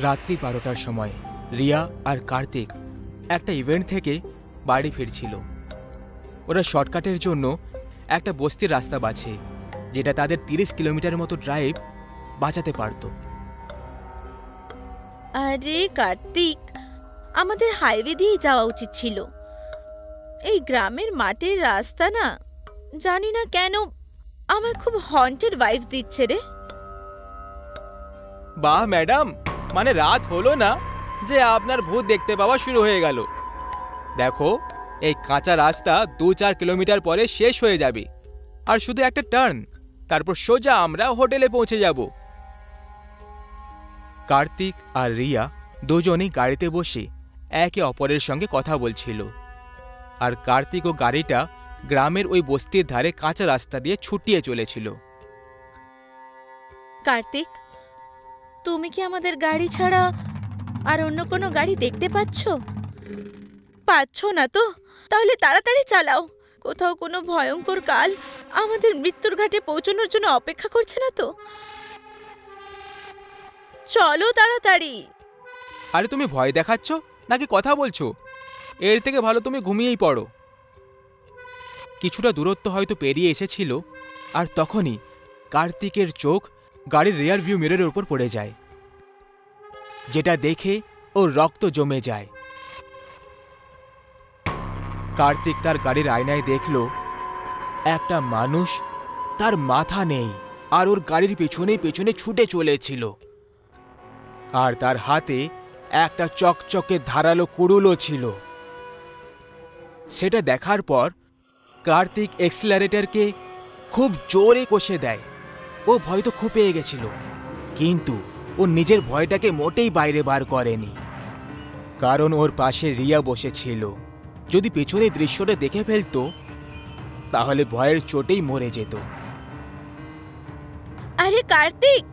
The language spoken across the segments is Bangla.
রাত্রি 12টার সময় রিয়া আর কার্তিক একটা ইভেন্ট থেকে বাড়ি ফিরছিল। ওরা শর্টকাটের জন্য একটা বস্তির রাস্তা বাছে, যেটা তাদের 30 কিলোমিটার মতো ড্রাইভ বাঁচাতে পারত। আরে কার্তিক, আমাদের হাইওয়ে দিয়ে যাওয়া উচিত ছিল। এই গ্রামের মাটির রাস্তা না, জানি না কেন আমার খুব হন্টেড ভাইবস দিচ্ছে রে। বাহ ম্যাডাম, মানে রাত হলো না যে আপনার ভূত দেখতে পাওয়া শুরু হয়ে গেল। দেখো, এই কাঁচা রাস্তা 2-4 কিলোমিটার পরে শেষ হয়ে যাবে, আর শুধু একটা টার্ন, তারপর সোজা আমরা হোটেলে পৌঁছে যাব। কার্তিক আর রিয়া দুজনেই গাড়িতে বসে একে অপরের সঙ্গে কথা বলছিল, আর কার্তিক ও গাড়িটা গ্রামের ওই বস্তির ধারে কাঁচা রাস্তা দিয়ে ছুটিয়ে চলেছিল। কার্তিক, তুমি কি আমাদের গাড়ি ছাড়া আর অন্য কোনো গাড়ি দেখতে পাচ্ছ না তো? তাহলে তাড়াতাড়ি চালাও। কোথাও কোনো ভয়ঙ্কর কাল আমাদের মৃত্যুর ঘাটে পৌঁছানোর জন্য অপেক্ষা করছে না তো? চলো তাড়াতাড়ি। আরে তুমি ভয় দেখাচ্ছ নাকি কথা বলছো? এর থেকে ভালো তুমি ঘুমিয়েই পড়ো। কিছুটা দূরত্ব হয়তো পেরিয়ে এসেছিল, আর তখনই কার্তিকের চোখ গাড়ির রিয়ার ভিউ মিররের উপর পড়ে যায়, যেটা দেখে ওর রক্ত জমে যায়। কার্তিক তার গাড়ির আয়নায় দেখল একটা মানুষ, তার মাথা নেই, আর ওর গাড়ির পেছনে পেছনে ছুটে চলেছিল, আর তার হাতে একটা চকচকে ধারালো কুড়ুলও ছিল। সেটা দেখার পর কার্তিক এক্সিলারেটরকে খুব জোরে কষে দেয়। ও ভয় তো খুব পেয়ে গেছিল, কিন্তু ও নিজের ভয়টাকে মোটেই বাইরে বার করেনি, কারণ ওর পাশে রিয়া বসেছিল। যদি পেছনের দৃশ্যটা দেখে ফেলতো তাহলে ভয়ের চোটেই মরে যেত। আরে কার্তিক,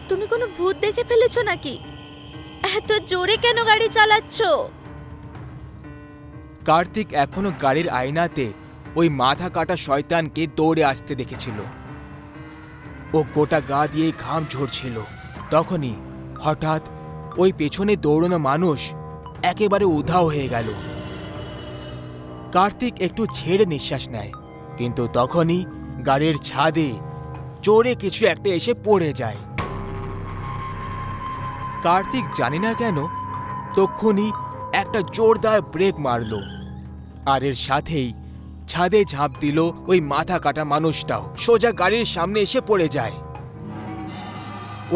তুমি কোনো ভূত দেখে ফেলেছো নাকি? এত জোরে কেন গাড়ি চালাচ্ছ? কার্তিক এখনো গাড়ির আয়নাতে ওই মাথা কাটা শয়তানকে দৌড়ে আসতে দেখেছিল। ও গোটা গা দিয়ে ঘাম ঝরছিল। তখনই হঠাৎ ওই পেছনে দৌড়ানো মানুষ একেবারে উধাও হয়ে গেল। কার্তিক একটু ছেড়ে নিঃশ্বাস নেয়, কিন্তু তখনই গাড়ির ছাদে জোরে কিছু একটা এসে পড়ে যায়। কার্তিক জানি না কেন তক্ষুনি একটা জোরদার ব্রেক মারল, আর এর সাথেই ছাদে ঝাঁপ দিল ওই মাথা কাটা মানুষটাও। সোজা গাড়ির সামনে এসে পড়ে যায়।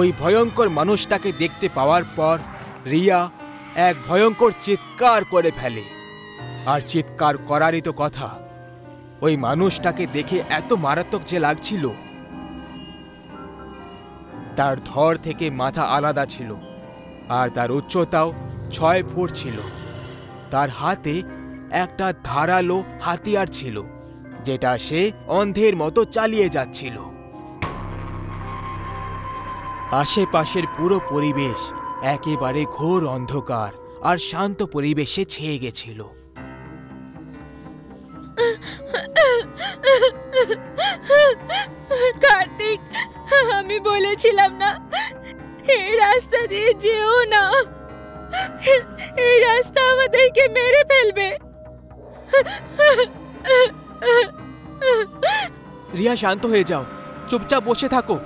ওই ভয়ঙ্কর মানুষটাকে দেখতে পাওয়ার পর রিয়া এক ভয়ঙ্কর চিৎকার করে ফেলে। আর চিৎকার করারই তো কথা, ওই মানুষটাকে দেখে এত মারাত্মক যে লাগছিল। তার ধর থেকে মাথা আলাদা ছিল, আর তার উচ্চতাও 6 ফুট ছিল। তার হাতে একটা ধারালো হাতিয়ার ছিল, যেটা সে অন্ধের মতো চালিয়ে যাচ্ছিল। আশেপাশের পুরো পরিবেশ একেবারে ঘোর অন্ধকার আর শান্ত পরিবেশে ছেয়ে গেছিল। কার্তিক, আমি বলেছিলাম না এই রাস্তা দিয়ে যেও না, এই রাস্তা আমাদেরকে মেরে ফেলবে। রিয়া, শান্ত হয়ে যাও, চুপচাপ বসে থাকো।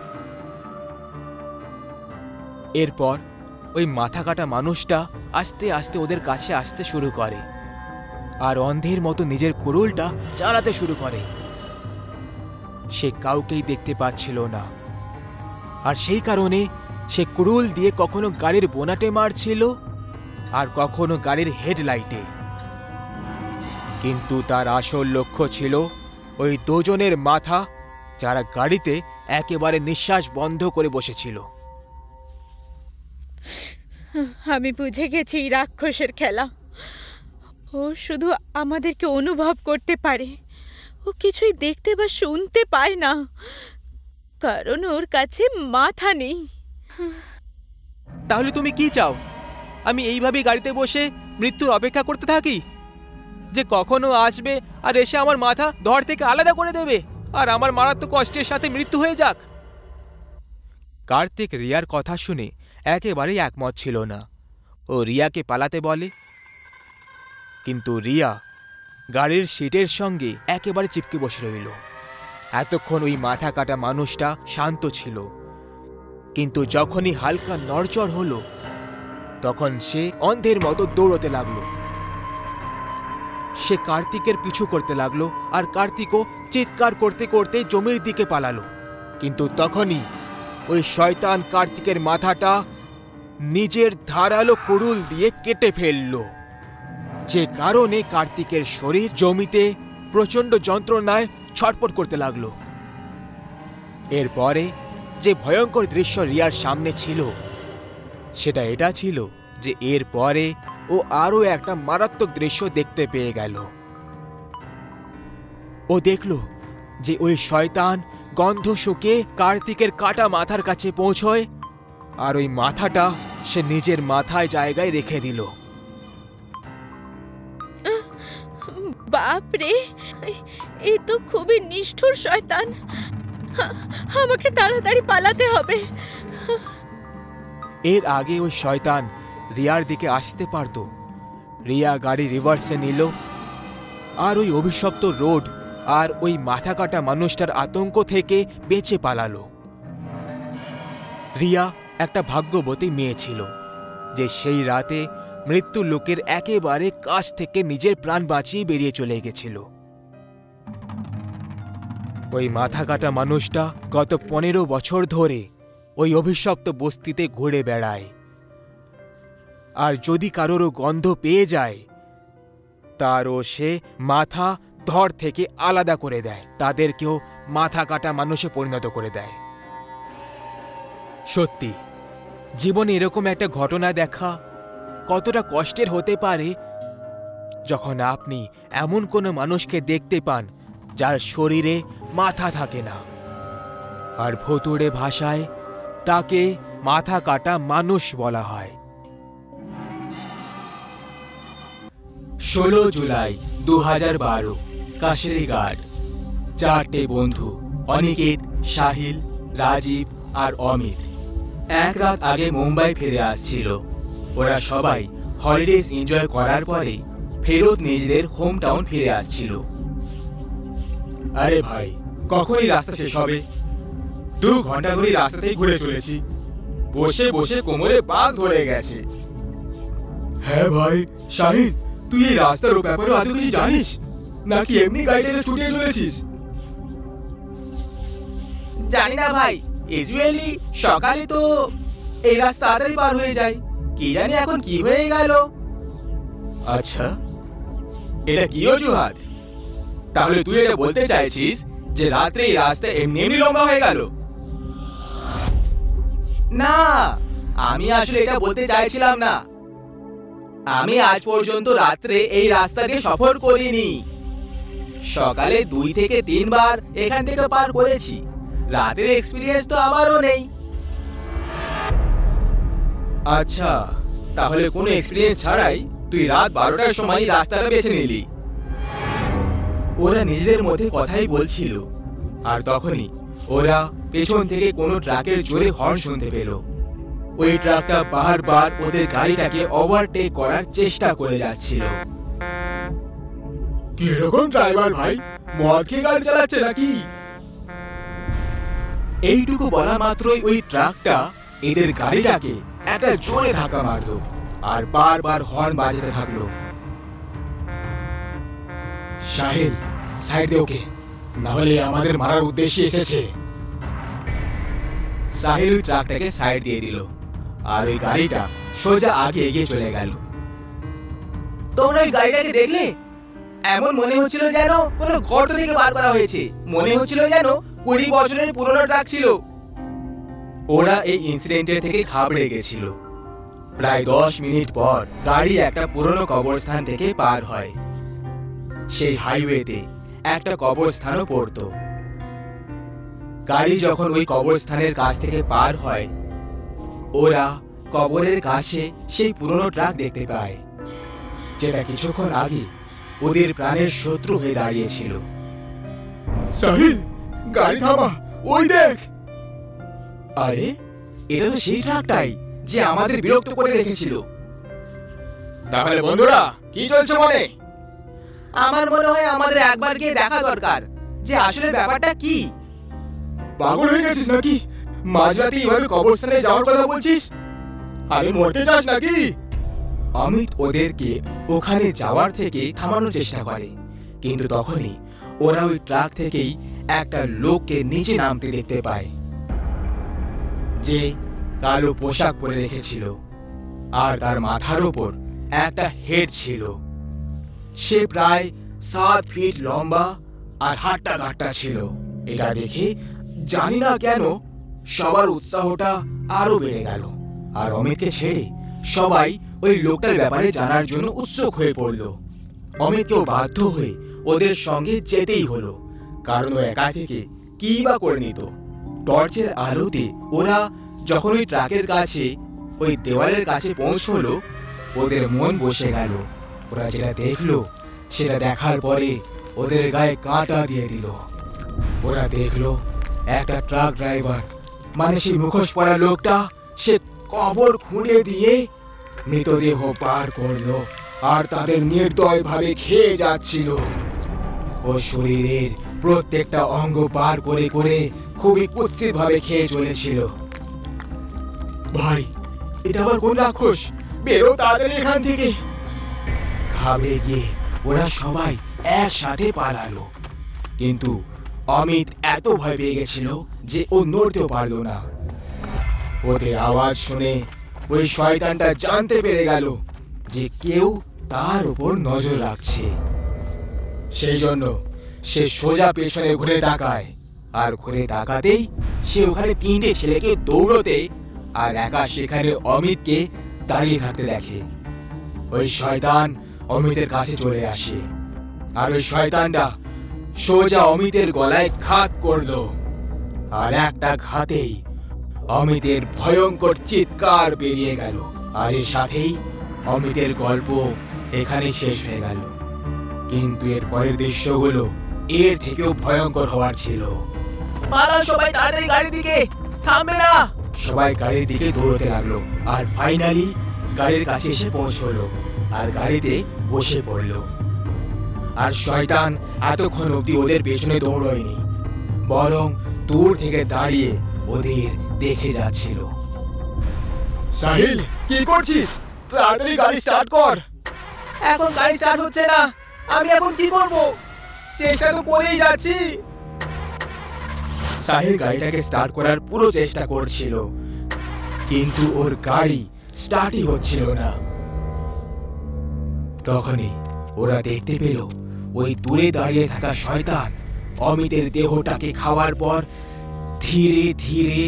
এরপর ওই মাথা কাটা মানুষটা আস্তে আস্তে ওদের কাছে আসতে শুরু করে, আর অন্ধের মতো নিজের কুড়ুলটা চালাতে শুরু করে। সে কাউকেই দেখতে পাচ্ছিল না, আর সেই কারণে সে কুড়ুল দিয়ে কখনো গাড়ির বোনাটে মারছিল, আর কখনো গাড়ির হেডলাইটে। কিন্তু তার আসল লক্ষ্য ছিল ওই দুজনের মাথা, যারা গাড়িতে একেবারে নিঃশ্বাস বন্ধ করে বসেছিল। আমি বুঝে গেছি এই রাক্ষসের খেলা। ও শুধু আমাদেরকে অনুভব করতে পারে, ও কিছুই দেখতে বা শুনতে পায় না, কারণ ওর কাছে মাথা নেই। তাহলে তুমি কি চাও? আমি এইভাবেই গাড়িতে বসে মৃত্যুর অপেক্ষা করতে থাকি, যে কখনো আসবে আর এসে আমার মাথা ধর থেকে আলাদা করে দেবে, আর আমার মারাত্মক কষ্টের সাথে মৃত্যু হয়ে যাক? কার্তিক রিয়ার কথা শুনে একেবারেই একমত ছিল না। ও রিয়াকে পালাতে বলে, কিন্তু রিয়া গাড়ির সিটের সঙ্গে একেবারে চিপকে বসে রইল। এতক্ষণ ওই মাথা কাটা মানুষটা শান্ত ছিল, কিন্তু যখনই হালকা নড়চড় হলো তখন সে অন্ধের মতো দৌড়তে লাগলো। সে কার্তিকের পিছু করতে লাগলো, আর কার্তিকও চিৎকার করতে করতে জমির দিকে পালালো। কিন্তু তখনই ওই শয়তান কার্তিকের মাথাটা নিজের ধারালো কুড়ুল দিয়ে কেটে ফেলল, যে কারণে কার্তিকের শরীর জমিতে প্রচন্ড যন্ত্রণায় ছটপট করতে লাগলো। এরপরে যে ভয়ঙ্কর দৃশ্য রিয়ার সামনে ছিল সেটা এটা ছিল যে এরপরে ও আরো একটা মারাত্মক দৃশ্য দেখতে পেয়ে গেল। ও দেখল যে ওই শয়তান গন্ধ শুকে কার্তিকের কাটা মাথার কাছে পৌঁছয়, আর ওই মাথাটা সে নিজের মাথায় জায়গায় রেখে দিল। বাপরে, এ তো খুবই নিষ্ঠুর শয়তান। আমাকে তাড়াতাড়ি পালাতে হবে। এর আগে ওই শয়তান রিয়ার দিকে আসতে পারত। রিয়া গাড়ি রিভার্সে নিল, আর ওই অভিশপ্ত রোড আর ওই মাথা কাটা মানুষটার আতঙ্ক থেকে বেঁচে পালালো। রিয়া একটা ভাগ্যবতী মেয়ে ছিল, যে সেই রাতে মৃত্যু লোকের একেবারে কাছ থেকে নিজের প্রাণ বাঁচিয়ে বেরিয়ে চলে গেছিল। ওই মাথা কাটা মানুষটা গত 15 বছর ধরে ওই অভিশপ্ত বস্তিতে ঘুরে বেড়ায়, আর যদি কারোরও গন্ধ পেয়ে যায় তারও সে মাথা ধর থেকে আলাদা করে দেয়, তাদেরকেও মাথা কাটা মানুষে পরিণত করে দেয়। সত্যি জীবনে এরকম একটা ঘটনা দেখা কতটা কষ্টের হতে পারে যখন আপনি এমন কোনো মানুষকে দেখতে পান যার শরীরে মাথা থাকে না, আর ভুতুড়ে ভাষায় তাকে মাথা কাটা মানুষ বলা হয়। 16 জুলাই 2012, কাশিরিঘাট। 4টে বন্ধু, অনিকেত, সাহিল, রাজীব আর অমিত, এক রাত আগে মুম্বাই ফিরে আসছিল। ওরা সবাই হলিডেজ এনজয় করার পরে ফেরত নিজেদের হোম টাউন ফিরে আসছিল। আরে ভাই, কখনই রাস্তা শেষ হবে? 2 ঘন্টা ধরে রাস্তাতেই ঘুরে চলেছি, বসে বসে কোমরে পাক ধরে গেছে। হ্যাঁ ভাই শাহিদ, তুই এই রাস্তার ব্যাপারে আদৌ কিছু জানিস, নাকি এমনি গাড়িটাকে ছুটিয়ে চলেছিস? জানি না ভাই, ইউজুয়ালি সকালে তো এই রাস্তা তাড়াতাড়ি পার হয়ে যায়, কি জানি এখন কি হয়ে গেল। আচ্ছা, এটা কি অজুহাত? তাহলে তুই এটা বলতে চাইছিস যে রাত্রে এই রাস্তা এমনি এমনি লম্বা হয়ে গেল? না, আমি আসলে এটা বলতে চাইছিলাম না। আমি আজ পর্যন্ত রাত্রে এই রাস্তা দিয়ে সফর করিনি। সকালে 2 থেকে 3 বার এখান থেকে পার করেছি, রাতের এক্সপেরিয়েন্স তো আমারও নেই। আচ্ছা, তাহলে কোনো এক্সপেরিয়েন্স ছাড়াই তুই রাত 12টার সময় রাস্তাটা বেছে নিলি। ওরা নিজেদের মধ্যে কথাই বলছিল, আর তখনই ওরা পেছন থেকে কোনো ট্রাকের জোরে হর্ন শুনতে পেল। ওই ট্রাকটা বারবার ওদের গাড়িটাকে ওভারটেক করার চেষ্টা করে যাচ্ছিল। কিরকম ড্রাইভার ভাই, মদ খেয়ে গাড়ি চালাচ্ছে নাকি? এইটুকু বলা মাত্রই ওই ট্রাকটা এদের গাড়িটাকে একটা জোরে ধাক্কা মারলো, আর বারবার হর্ন বাজাতে থাকলো। সাহিল, সাইড দে ওকে, না হলে আমাদের মারার উদ্দেশ্যে এসেছে। সাহিল ওই ট্রাকটাকে সাইড দিয়ে দিল, আর ওই গাড়িটা সোজা আগে এগিয়ে চলে গেল। তোমরা ওই গাড়িটাকে দেখলে? এমন মনে হচ্ছিল যেন কোনো গর্ত থেকে বার করা হয়েছে, মনে হচ্ছিল যেন 20 বছরের পুরনো ট্রাক ছিল। ওরা এই ইনসিডেন্টের থেকে ঘাবড়ে গেছিল। প্রায় 10 মিনিট পর গাড়ি একটা পুরনো কবরস্থান থেকে পার হয়। সেই হাইওয়েতে একটা কবরস্থানও পড়তো। গাড়ি যখন ওই কবরস্থানের কাছ থেকে পার হয়, ওরা কবরের কাছে সেই পুরনো ট্রাক দেখতে পায়, যেটা কিছুক্ষণ আগে ওদের প্রাণের শত্রু হয়ে দাঁড়িয়েছিল। সাহিল, গাড়ি থামা, ওই দেখ। আরে, এটা তো সেই ট্রাকটাই যে আমাদের বিরক্ত করে রেখেছিল। তাহলে বন্ধুরা কি চলছে মনে? আমার মনে হয় আমাদের একবার গিয়ে দেখা দরকার যে আসলে ব্যাপারটা কি। পাগল হয়ে গেছিস নাকি? মাঝরাতে এইভাবে কবরস্থানে যাওয়ার কথা বলছিস? আরে মরতে চাস নাকি? অমিত ওদেরকে ওখানে যাওয়ার থেকে থামানোর চেষ্টা করে, কিন্তু তখনই ওরা ওই ট্রাক থেকেই একটা লোককে নিচে নামতে দেখতে পায়, যে কালো পোশাক পরে রেখেছিল আর তার মাথার উপর একটা হেড ছিল। সে প্রায় 7 ফিট লম্বা আর হাট্টা ঘাট্টা ছিল। এটা দেখে জানি না কেন সবার উৎসাহটা আরো বেড়ে গেল, আর অমিতকে ছেড়ে সবাই ওই লোকটার ব্যাপারে জানার জন্য উৎসুক হয়ে পড়ল। অমিতকেও বাধ্য হয়ে ওদের সঙ্গে যেতেই হলো, কারণ ও একা থেকে কি বা করে নিত। টর্চের আলোতে ওরা যখন ওই ট্রাকের কাছে, ওই দেওয়ালের কাছে পৌঁছলো, ওদের মন বসে গেল। ওরা যেটা দেখলো সেটা দেখার পরে ওদের গায়ে কাঁটা দিয়ে দিল। ওরা দেখলো একটা ট্রাক ড্রাইভার, মানে সেই মুখোশ পরা লোকটা, সে কবর খুঁড়ে দিয়ে মৃতদেহ পার করলো আর তাদের নির্দয়ভাবে খেয়ে যাচ্ছিল। ও শরীরের প্রত্যেকটা অঙ্গ পার করে করে খুবই কুৎসিত ভাবে খেয়ে চলেছিল। ভাই, এটা আবার কোন রাক্ষস? বেরো তাড়াতাড়ি এখান থেকে। ঘাবড়ে গিয়ে ওরা সবাই একসাথে পালালো, কিন্তু অমিত এত ভয় পেয়ে গেছিল যে ও নড়তেও পারলো না। ওদের আওয়াজ শুনে ওই শয়তানটা জানতে পেরে গেল যে কেউ তার উপর নজর রাখছে। সেই জন্য সে সোজা পেছনে ঘুরে তাকায়, আর ঘুরে তাকাতেই সে ওখানে 3টে ছেলেকে দৌড়তে আর একা সেখানে অমিতকে দাঁড়িয়ে থাকতে দেখে। ওই শয়তান অমিতের কাছে চলে আসে, আর ওই শয়তানটা সোজা অমিতের গলায় ঘাত করলো, আর একটা ঘাতেই অমিতের ভয়ঙ্কর চিৎকার বেরিয়ে গেল। আর এর সাথেই অমিতের গল্প এখানে শেষ হয়ে গেল। কিন্তু এর পরের দৃশ্যগুলো এর থেকেও ভয়ঙ্কর হওয়ার ছিল। পালাও সবাই তাড়াতাড়ি গাড়ির দিকে, থামবে না। সবাই গাড়ির দিকে দৌড়তে লাগলো, আর ফাইনালি গাড়ির কাছে এসে পৌঁছলো আর গাড়িতে বসে পড়লো। আর শয়তান এতক্ষণ অব্দি ওদের পেছনে দৌড়য়নি, বরং দূর থেকে দাঁড়িয়ে ওদের দেখে যাচ্ছিল। সাহিল, কি করছিস? তাড়াতাড়ি গাড়ি স্টার্ট কর। এখন গাড়ি স্টার্ট হচ্ছে না, আমি এখন কি করব? চেষ্টা তো করেই যাচ্ছি। সাহিল গাড়িটাকে স্টার্ট করার পুরো চেষ্টা করছিল, কিন্তু ওর গাড়ি স্টার্টই হচ্ছিল না। তখনই ওরা দেখতে পেল ওই দূরে দাঁড়িয়ে থাকা শয়তান অমিতের দেহটাকে খাওয়ার পর ধীরে ধীরে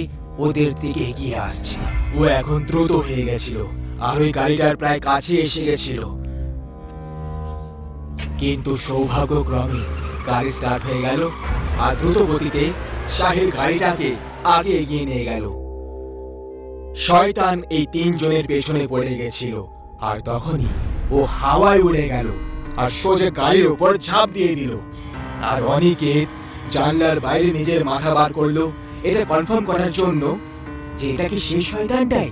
ওদের দিকে এগিয়ে আসছে। ও এখন দ্রুত হয়ে গেছিল, আর ওই গাড়িটার প্রায় কাছে এসে গেছিল। কিন্তু সৌভাগ্যক্রমে গাড়ি স্টার্ট হয়ে গেল, আর দ্রুত গতিতে সাহিল গাড়িটাকে আগে এগিয়ে নিয়ে গেল। শয়তান এই 3 জনের পেছনে পড়ে গেছিল, আর তখনই ও হাওয়ায় উড়ে গেল আর সোজা গাড়ির উপর ঝাঁপ দিয়ে দিল। আর অনিকেত জানলার বাইরে নিজের মাথা বার করলো, এটা কনফার্ম করার জন্য যে এটা কি সেই শয়তানটাই।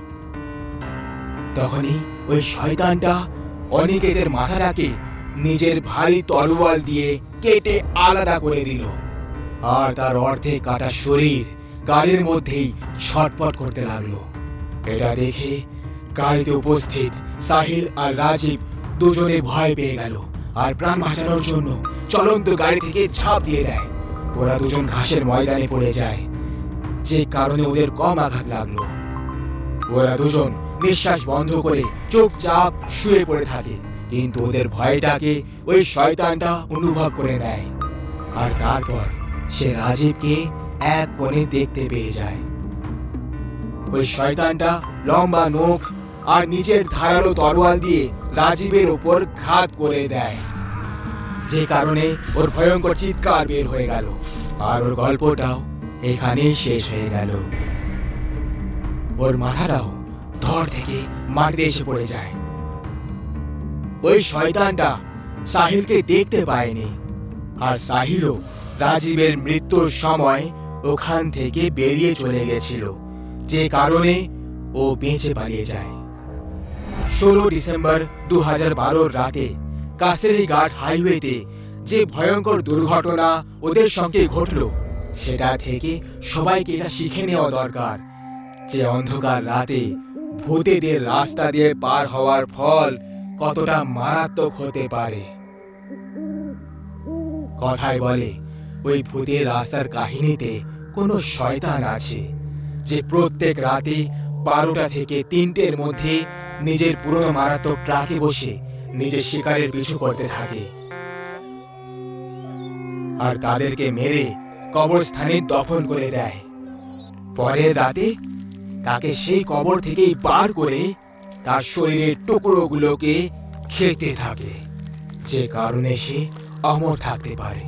তখনই ওই শয়তানটা অনিকেতের মাথাটাকে নিজের ভারী তলোয়ার দিয়ে কেটে আলাদা করে দিল, আর তার অর্ধেক কাটা শরীর গাড়ির মধ্যেই ছটফট করতে লাগলো। এটা দেখে গাড়িতে উপস্থিত সাহিল আর রাজীব দুজনে ভয় পেয়ে গেল, আর প্রাণ বাঁচানোর জন্য চলন্ত গাড়ি থেকে ঝাঁপ দিয়ে দেয়। ওরা দুজন ঘাসের ময়দানে পড়ে যায়, যে কারণে ওদের কম আঘাত লাগলো। ওরা দুজন নিঃশ্বাস বন্ধ করে চুপচাপ শুয়ে পড়ে থাকে, কিন্তু ওদের ভয়টাকে ওই শয়তানটা অনুভব করে নেয়। আর তারপর সে রাজীবকে এক কোণে দেখতে পেয়ে যায়। ওই শয়তানটা লম্বা নখ আর নিজের ধারালো তরোয়াল দিয়ে রাজীবের উপর ঘাত করে দেয়, যে কারণে ওর ভয়ঙ্কর চিৎকার বের হয়ে গেল। আর ওর গল্পটাও এখানেই শেষ হয়ে গেল। ওর মাথাটাও ধর থেকে মাটিতে এসে পড়ে যায়। ওই শয়তানটা সাহিলকে দেখতে পায়নি, আর সাহিলও রাজীবের মৃত্যুর সময় ওখান থেকে বেরিয়ে চলে গেছিল, যে কারণে ও বেঁচে পালিয়ে যায়। 16 ডিসেম্বর 2012 রাতে কাসেরিঘাট হাইওয়েতে যে ভয়ঙ্কর দুর্ঘটনা ওদের সঙ্গে ঘটল, সেটা থেকে সবাইকে এটা শিখে নেওয়া দরকার যে অন্ধকার রাতে ভূতেদের রাস্তা দিয়ে পার হওয়ার ফল কতটা মারাত্মক হতে পারে। কথায় বলে ওই ভূতের রাস্তার কাহিনীতে কোনো শয়তান আছে যে প্রত্যেক রাতে 12টা থেকে 3টের মধ্যে নিজের পুরনো মারাত্মক ট্রাকে বসে নিজের শিকারের পিছু করতে থাকে, আর তাদেরকে মেরে কবরস্থানে দফন করে দেয়। পরের রাতে তাকে সেই কবর থেকেই বার করে তার শরীরের টুকরোগুলোকে খেতে থাকে, যে কারণে সে অমর থাকতে পারে।